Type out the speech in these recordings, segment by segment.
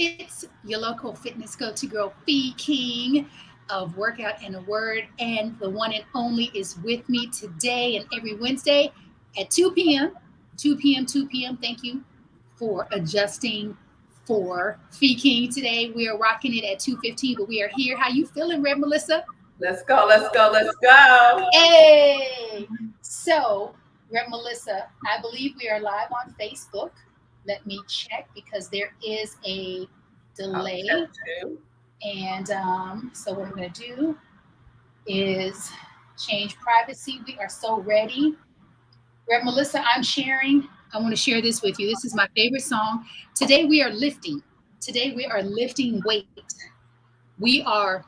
It's your local fitness go-to girl, Fee King of Workout and a Word, and the one and only is with me today and every Wednesday at 2 p.m. 2 p.m. 2 p.m. Thank you for adjusting for Fee King. Today we are rocking it at 2:15, but we are here. How you feeling, Red Melissa? Let's go, let's go, let's go. Hey! So, Red Melissa, I believe we are live on Facebook. Let me check because there is a I'll delay. check too. And so, what I'm going to do is change privacy. We are so ready. Red Melissa, I'm sharing. I want to share this with you. This is my favorite song. Today we are lifting. Today we are lifting weight. We are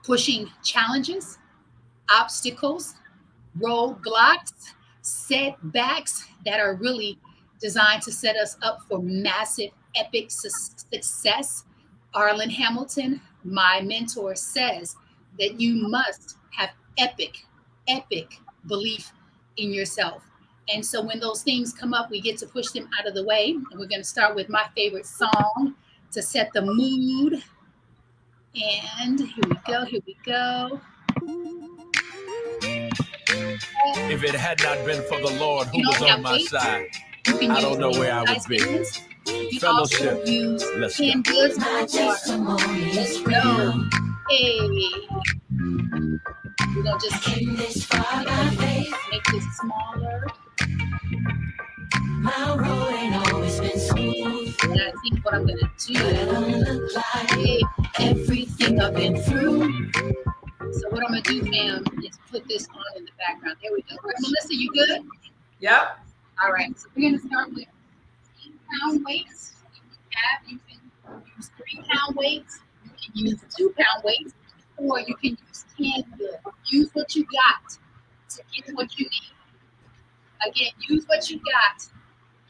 pushing challenges, obstacles, roadblocks, setbacks that are really designed to set us up for massive, epic success. Arlen Hamilton, my mentor, says that you must have epic belief in yourself. And so when those things come up, we get to push them out of the way. And we're going to start with my favorite song to set the mood. And here we go, here we go. If it had not been for the Lord who was on my side, I don't know where I would be. Fellowship. Let's go. Let's go. Hey. We're going to just make this smaller. My road ain't always been smooth. And I think what I'm going to do, Look like everything I've been through. So what I'm going to do, fam, is put this on in the background. There we go. Right, Melissa, you good? Yep. All right. So we're going to start with 8-pound weights. You can use 3-pound weights. You can use 2-pound weights. Or you can use 10 good. Use what you got to get what you need. Again, use what you got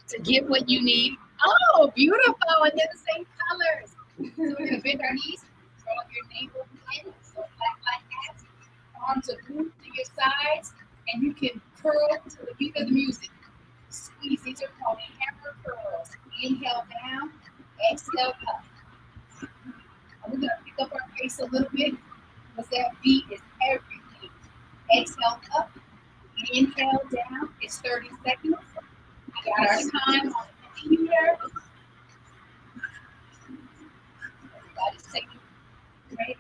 to get what you need. Oh, beautiful. And they're the same colors. So we're going to bend our knees. Draw your navel in. So like that. Arms are moved to your sides. And you can curl to the beat of the music. Squeeze. These are called hammer curls. Inhale down. Exhale up. And we're going to pick up our pace a little bit. Because that beat is everything. Exhale up. Inhale down. It's 30 seconds. We got our time on the computer. Everybody's taking ready.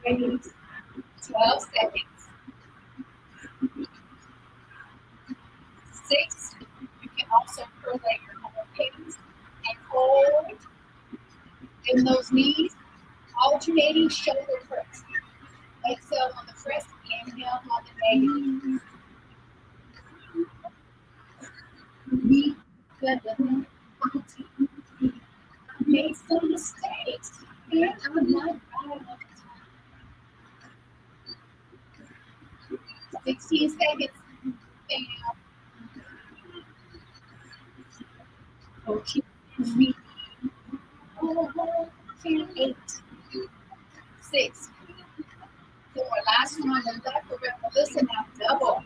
Ready. 12 seconds. 6. You can also curl at your own pace and hold in those knees, alternating shoulder press. Exhale on the press, inhale on the negative. We made some mistakes, and I'm not proud of it. 16 seconds. Okay. 8, 6. 4. Last one on the left. Remember, listen now. Double.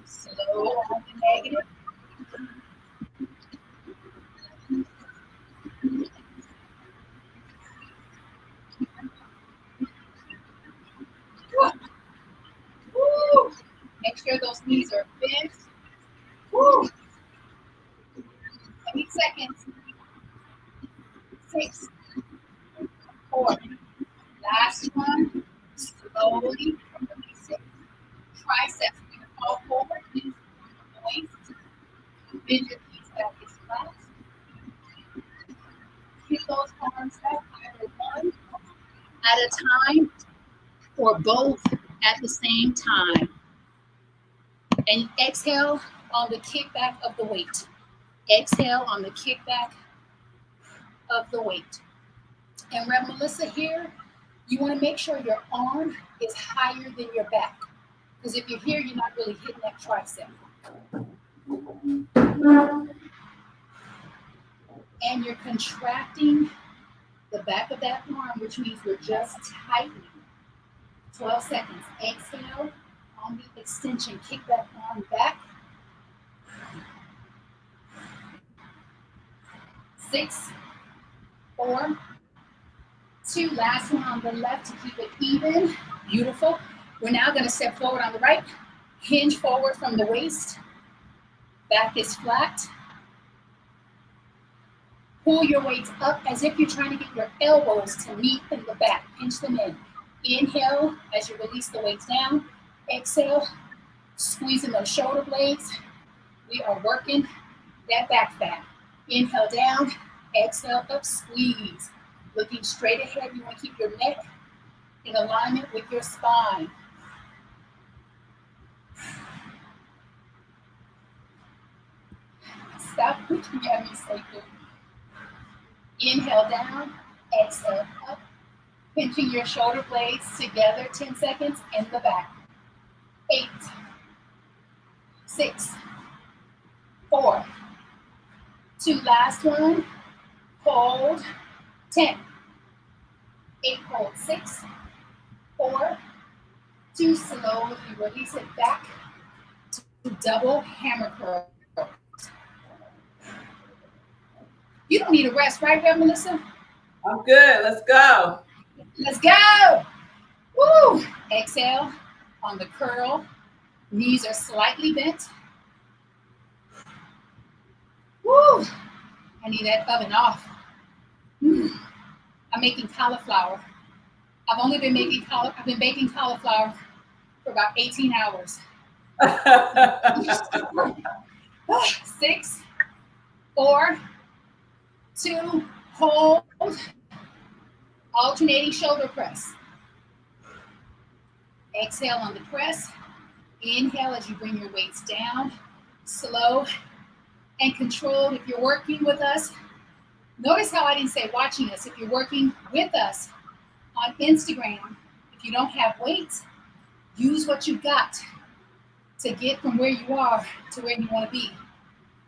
Slow on the negative. Woo. Make sure those knees are bent. Woo. 8 seconds. 6. 4. Last one. Slowly release it. Triceps. We're going to fall forward. Knees point. Bend your knees back as flat. Keep those arms up either one at a time or both at the same time. And exhale on the kickback of the weight. Exhale on the kickback of the weight. And Red Melissa here, you want to make sure your arm is higher than your back. Because if you're here, you're not really hitting that tricep. And you're contracting the back of that arm, which means we're just tightening. 12 seconds. Exhale on the extension. Kick that arm back. 6, 4, 2. Last one on the left to keep it even. Beautiful. We're now going to step forward on the right. Hinge forward from the waist. Back is flat. Pull your weights up as if you're trying to get your elbows to meet in the back. Pinch them in. Inhale as you release the weights down. Exhale, squeezing those shoulder blades. We are working that back fat. Inhale down, exhale up, squeeze. Looking straight ahead, you want to keep your neck in alignment with your spine. Stop looking at me, Satan. Inhale down, exhale up. Pinching your shoulder blades together, 10 seconds in the back. 8, 6, 4, 2. Last one. Hold. 10, 8. Hold. 6, 4, 2. Slowly release it back to double hammer curl. You don't need a rest, right, Rev Melissa? I'm good. Let's go. Let's go. Woo. Exhale on the curl. Knees are slightly bent. Woo. I need that oven off. I'm making cauliflower. I've been baking cauliflower for about 18 hours. 6, 4, 2, hold. Alternating shoulder press. Exhale on the press. Inhale as you bring your weights down. Slow and controlled. If you're working with us, notice how I didn't say watching us. If you're working with us on Instagram, if you don't have weights, use what you got to get from where you are to where you want to be.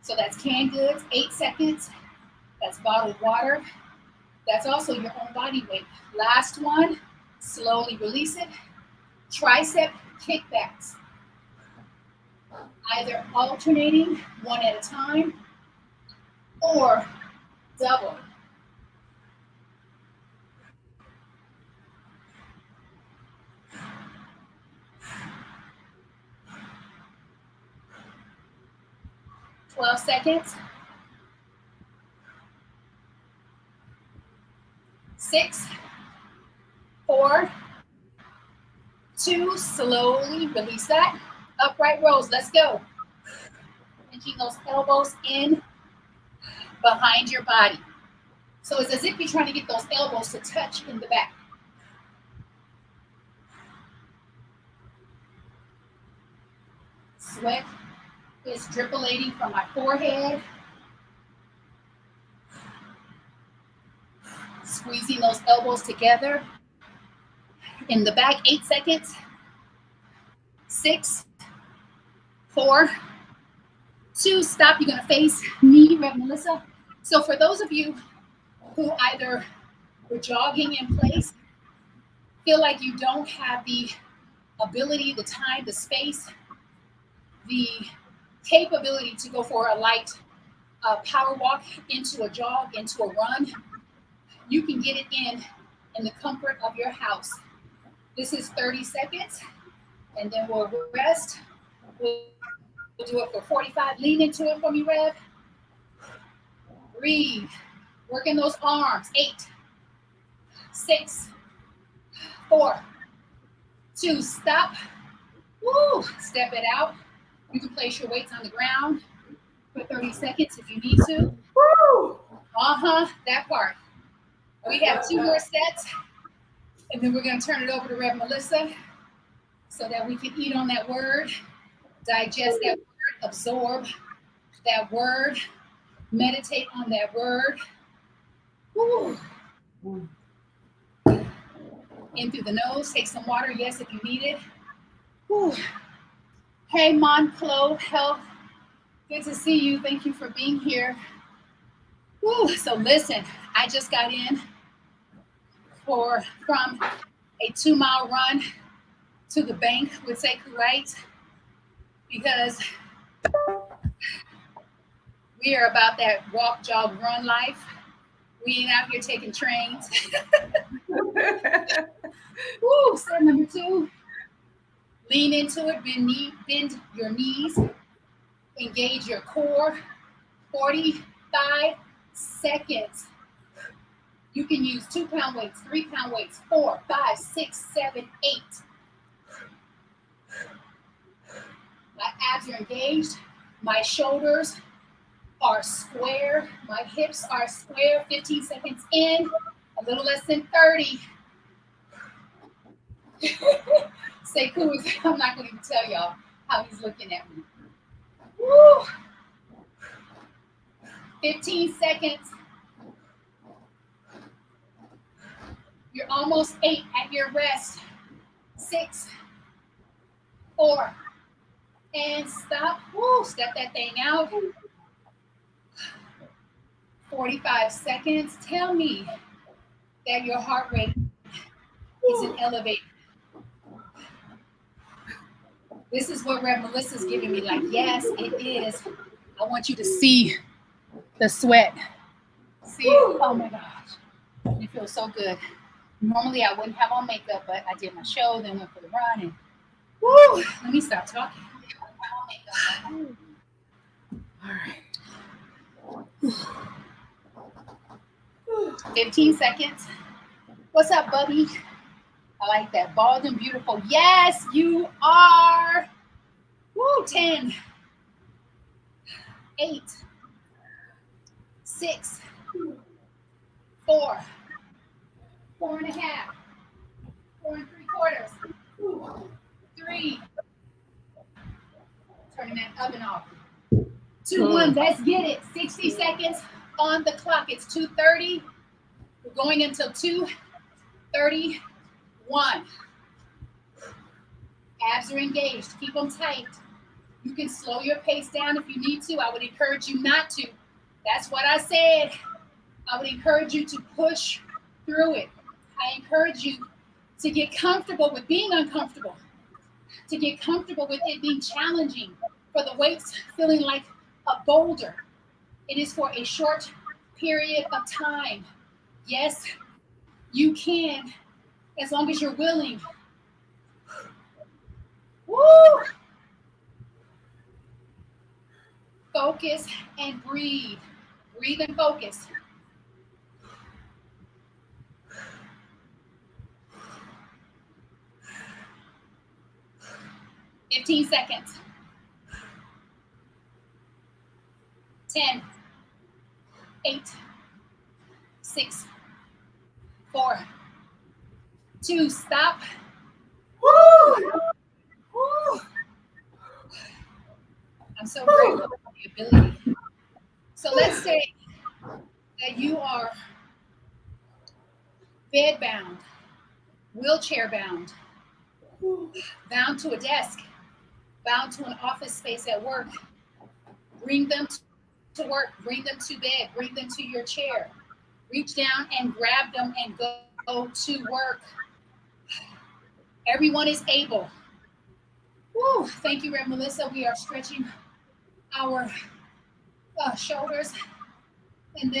So that's canned goods, 8 seconds. That's bottled water. That's also your own body weight. Last one, slowly release it. Tricep kickbacks. Either alternating one at a time or double. Twelve seconds. 6, 4, 2. Slowly release that. Upright rows. Let's go. Pinching those elbows in behind your body. So it's as if you're trying to get those elbows to touch in the back. Sweat is dripping from my forehead. Squeezing those elbows together in the back. 8 seconds. 6, 4, 2. Stop. You're going to face me, Rev Melissa. So for those of you who either were jogging in place, feel like you don't have the ability, the time, the space, the capability to go for a light power walk into a jog, into a run, you can get it in the comfort of your house. This is 30 seconds, and then we'll rest. We'll do it for 45. Lean into it for me, Rev. Breathe. Working those arms. 8, 6, 4, 2. Stop. Woo. Step it out. You can place your weights on the ground for 30 seconds if you need to. Woo. That part. We have 2 more sets, and then we're going to turn it over to Rev Melissa so that we can eat on that word, digest that word, absorb that word, meditate on that word. Woo. In through the nose, take some water, yes, if you need it. Woo. Hey, Monclo Health, good to see you. Thank you for being here. Woo. So listen, I just got in from a 2-mile run to the bank with Sekou Wright because we are about that walk, jog, run life. We ain't out here taking trains. Woo, step number 2. Lean into it, bend your knees, engage your core. 45 seconds. You can use 2-pound weights, 3-pound weights, 4, 5, 6, 7, 8. My abs are engaged. My shoulders are square. My hips are square. 15 seconds in, a little less than 30. Sekou is, I'm not going to even tell y'all how he's looking at me. Woo! 15 seconds. You're almost 8 at your rest. 6, 4, and stop. Woo, step that thing out. 45 seconds. Tell me that your heart rate isn't elevated. This is what Rev Melissa's giving me. Like, yes, it is. I want you to see the sweat. See it? Oh my gosh. It feels so good. Normally I wouldn't have on makeup, but I did my show, then went for the run, and woo, let me stop talking. All right. 15 seconds. What's up, Bubby? I like that. Bald and beautiful. Yes, you are. Woo, 10, 8, 6, 4, 4 and a half, 4 3/4, 3. Turning that oven off. 2, 1. Let's get it. 60 seconds on the clock. It's 2:30. We're going until 2:31. Abs are engaged. Keep them tight. You can slow your pace down if you need to. I would encourage you not to. That's what I said. I would encourage you to push through it. I encourage you to get comfortable with being uncomfortable, to get comfortable with it being challenging, for the weights feeling like a boulder. It is for a short period of time. Yes, you can, as long as you're willing. Woo! Focus and breathe. Breathe and focus. "15 seconds. 10, 8, 6, 4, 2, stop. Woo! Woo! I'm so grateful for the ability. So let's say that you are bed bound, wheelchair bound, bound to a desk, bound to an office space at work. Bring them to work, bring them to bed, bring them to your chair. Reach down and grab them and go to work. Everyone is able. Woo, thank you, Rev Melissa. We are stretching our shoulders and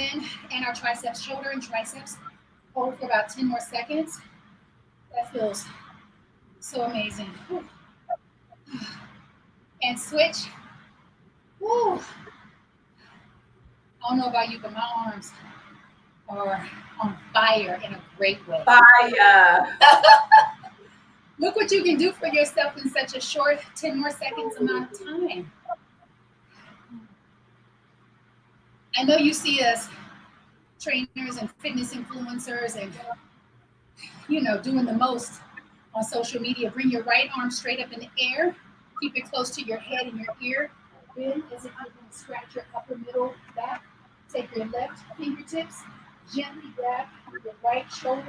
our triceps, shoulder and triceps. Hold for about 10 more seconds. That feels so amazing. Woo. And switch. Woo. I don't know about you, but my arms are on fire in a great way. Fire. Look what you can do for yourself in such a short 10 more seconds amount of time. I know you see us trainers and fitness influencers and, doing the most on social media. Bring your right arm straight up in the air. Keep it close to your head and your ear. Bend as if you're going to scratch your upper middle back. Take your left fingertips, gently grab your right your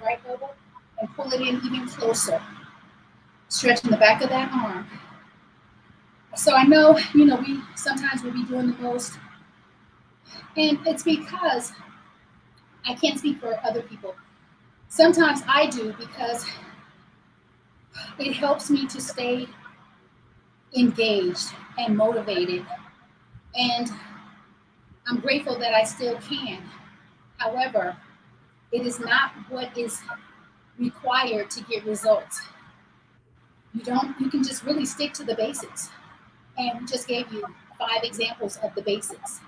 right elbow, and pull it in even closer. Stretching the back of that arm. So I know, we sometimes will be doing the most. And it's because I can't speak for other people. Sometimes I do because it helps me to stay engaged and motivated. And I'm grateful that I still can. However, it is not what is required to get results. You can just really stick to the basics. And we just gave you 5 examples of the basics.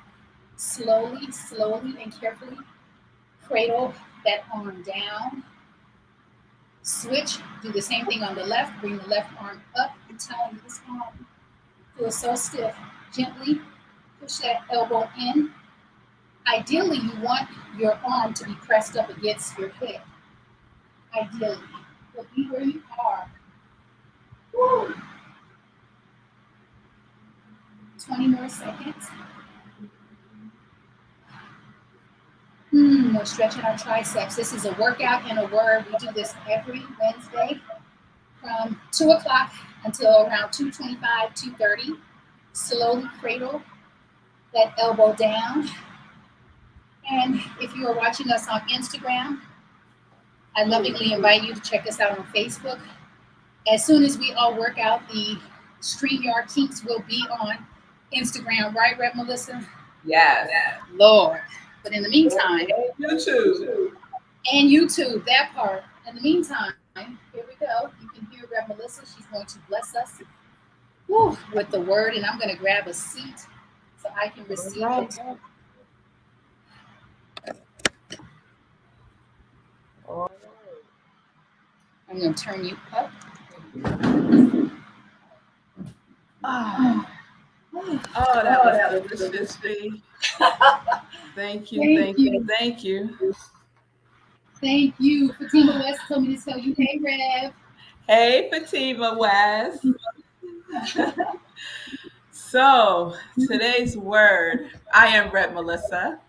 Slowly, slowly, and carefully cradle that arm down. Switch, do the same thing on the left. Bring the left arm up. I'm telling you, this arm feels so stiff. Gently push that elbow in. Ideally, you want your arm to be pressed up against your head. Ideally. But be where you are. Woo. 20 more seconds. We're stretching our triceps. This is a workout in a word. We do this every Wednesday from 2 o'clock until around 2:25, 2:30. Slowly cradle that elbow down. And if you are watching us on Instagram, I lovingly invite you to check us out on Facebook. As soon as we all work out, the StreamYard Kinks will be on Instagram, right, Rep Melissa? Yes. Lord. But in the meantime, YouTube. And YouTube, that part. In the meantime, here we go. You can hear Rep Melissa. She's going to bless us with the word, and I'm going to grab a seat so I can receive it. I'm going to turn you up. Oh, that was delicious. Thank you. Thank you. Fatima West told me to tell you, hey, Rev. Hey, Fatima West. So, today's word, I am Rep Melissa,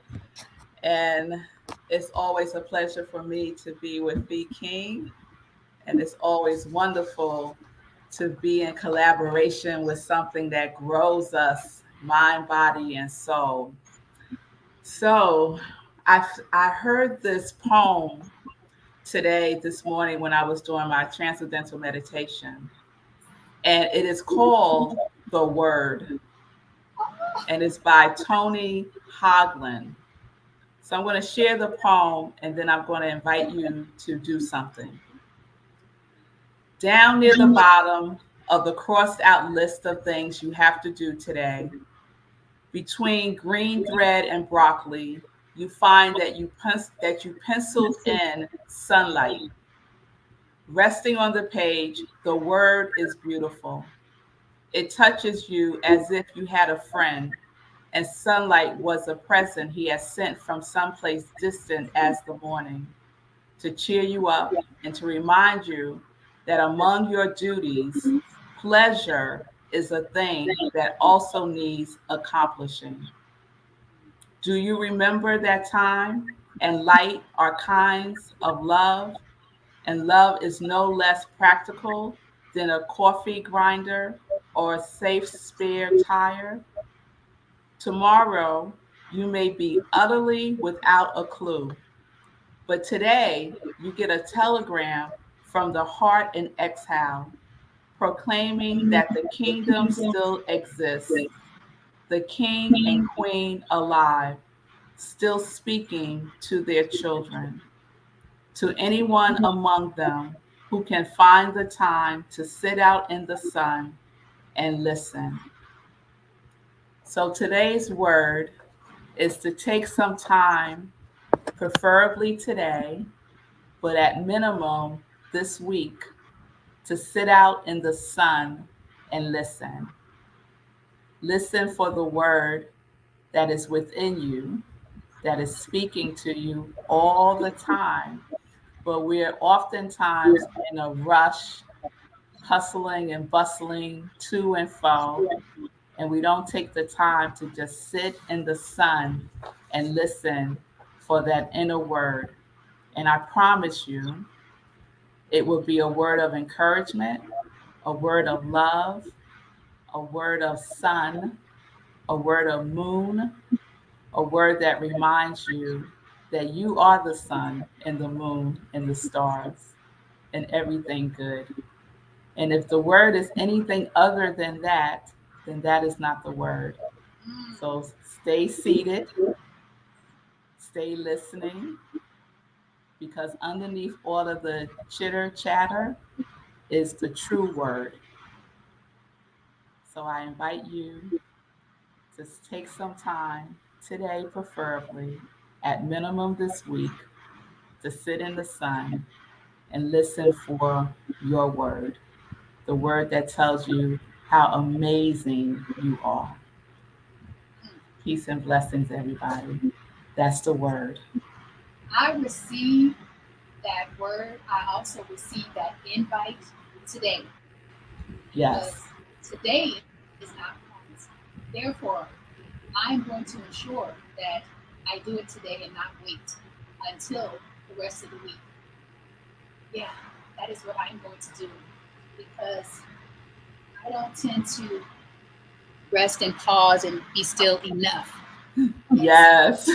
and it's always a pleasure for me to be with B King, and it's always wonderful to be in collaboration with something that grows us, mind, body, and soul. So, I heard this poem this morning when I was doing my transcendental meditation. And it is called The Word. And it's by Tony Hoagland. So I'm going to share the poem and then I'm going to invite you to do something. Down near the bottom of the crossed out list of things you have to do today, between green thread and broccoli, you find that you penciled in sunlight. Resting on the page, the word is beautiful. It touches you as if you had a friend, and sunlight was a present he has sent from someplace distant as the morning, to cheer you up and to remind you that among your duties, pleasure is a thing that also needs accomplishing. Do you remember that time? And light are kinds of love, and love is no less practical than a coffee grinder or a safe spare tire. Tomorrow, you may be utterly without a clue, but today you get a telegram from the heart and exhale, proclaiming that the kingdom still exists, the king and queen alive, still speaking to their children. To anyone among them who can find the time to sit out in the sun and listen. So today's word is to take some time, preferably today, but at minimum this week, to sit out in the sun and listen. Listen for the word that is within you, that is speaking to you all the time, but we're oftentimes in a rush, hustling and bustling to and fro, and we don't take the time to just sit in the sun and listen for that inner word. And I promise you, it will be a word of encouragement, a word of love, a word of sun, a word of moon, a word that reminds you that you are the sun and the moon and the stars and everything good. And if the word is anything other than that, then that is not the word. So stay seated, stay listening, because underneath all of the chitter chatter is the true word. So I invite you to take some time today, preferably at minimum this week, to sit in the sun and listen for your word, the word that tells you how amazing you are. Peace and blessings, everybody. That's the word. I received that word. I also received that invite today because Yes. today is not promised. Therefore, I'm going to ensure that I do it today and not wait until the rest of the week. Yeah, that is what I'm going to do because I don't tend to rest and pause and be still enough. Yes.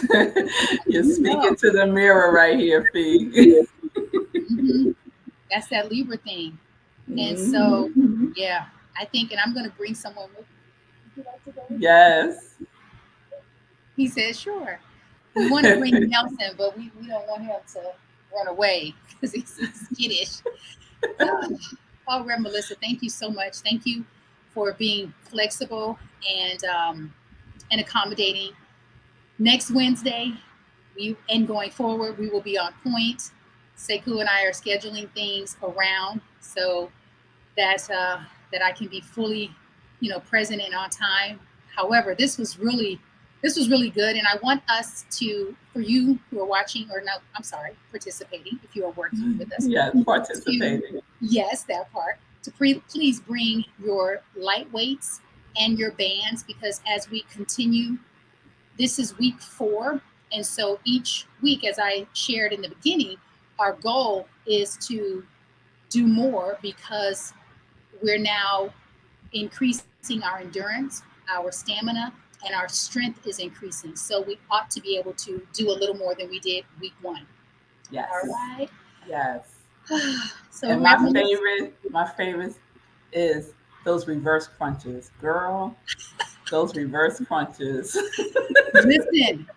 You're No. speaking to the mirror right here, Fee. Hmm. That's that Libra thing. And so, yeah, I think, and I'm going to bring someone with me. Would you like to go with me? Yes. He said, sure. We want to bring Nelson, but we don't want him to run away because he's skittish. Oh, Rev. Melissa, thank you so much. Thank you for being flexible and accommodating. Next Wednesday, and going forward, we will be on point. Sekou and I are scheduling things around so that that I can be fully, present and on time. However, this was really good, and I want us to, for you who are watching, or no, I'm sorry, participating, if you are working with us, Yes, to, participating. yes, that part, to please bring your lightweights and your bands, because as we continue, this is week 4, and so each week, as I shared in the beginning, our goal is to do more because we're now increasing our endurance, our stamina, and our strength is increasing. So we ought to be able to do a little more than we did week 1. Yes. All right. Yes. So And my favorite is those reverse crunches. Girl, those reverse crunches. listen,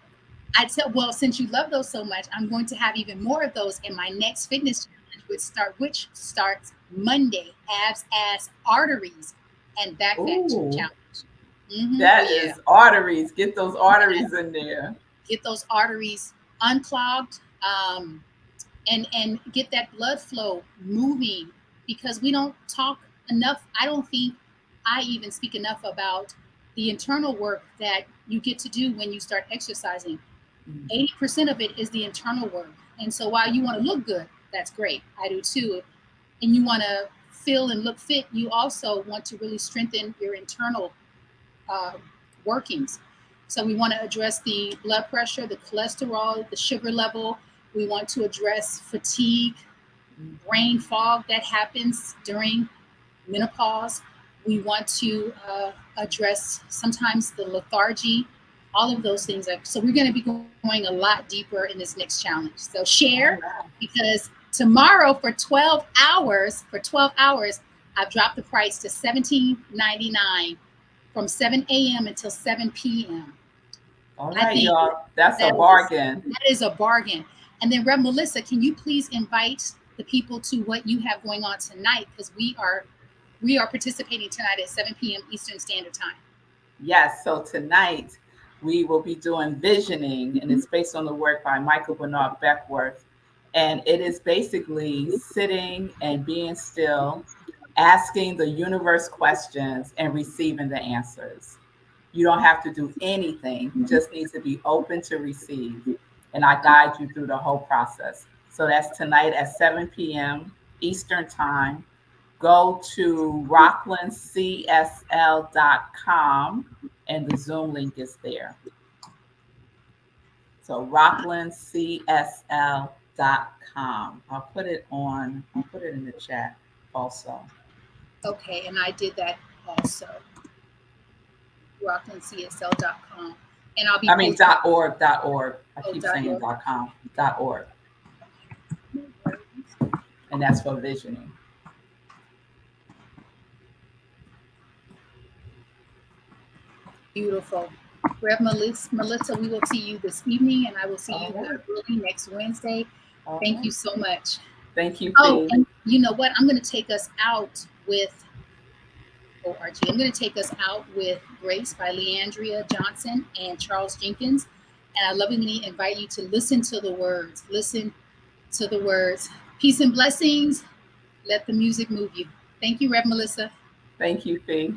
well, since you love those so much, I'm going to have even more of those in my next fitness challenge, which starts Monday. Abs, ass, arteries, and back fat Ooh, challenge. Oh that yeah. is arteries. Get those arteries Yes. in there. Get those arteries unclogged, and get that blood flow moving, because we don't talk enough. I don't think I even speak enough about the internal work that you get to do when you start exercising. 80% of it is the internal work. And so while you want to look good, that's great. I do too. And you want to feel and look fit, you also want to really strengthen your internal uh, workings. So we want to address the blood pressure, the cholesterol, the sugar level. We want to address fatigue, brain fog that happens during menopause. We want to address sometimes the lethargy, all of those things. So we're going to be going a lot deeper in this next challenge. So share, All right. because tomorrow for 12 hours, I've dropped the price to $17.99 from 7 a.m. until 7 p.m. All I right, think y'all. That's a that is bargain. that is a bargain. And then, Rev. Melissa, can you please invite the people to what you have going on tonight? Because we are participating tonight at 7 p.m. Eastern Standard Time. Yes, so tonight we will be doing visioning, and it's based on the work by Michael Bernard Beckworth. And it is basically sitting and being still, asking the universe questions and receiving the answers. You don't have to do anything, you just need to be open to receive. And I guide you through the whole process. So that's tonight at 7 p.m. Eastern Time. Go to rocklandcsl.com and the Zoom link is there. So rocklandcsl.com. I'll put it in the chat also. Okay, and I did that also. rocklandcsl.com. And I'll be I mean posting. .org. I keep saying .org. .com. .org. And that's for visioning. Beautiful. Rev Melissa, we will see you this evening, and I will see you early next Wednesday. Thank you so much. Thank you. Oh, and you know what? I'm going to take us out with ORG. I'm going to take us out with Grace by Leandria Johnson and Charles Jenkins. And I lovingly invite you to listen to the words. Listen to the words. Peace and blessings. Let the music move you. Thank you, Rev Melissa. Thank you, Fee.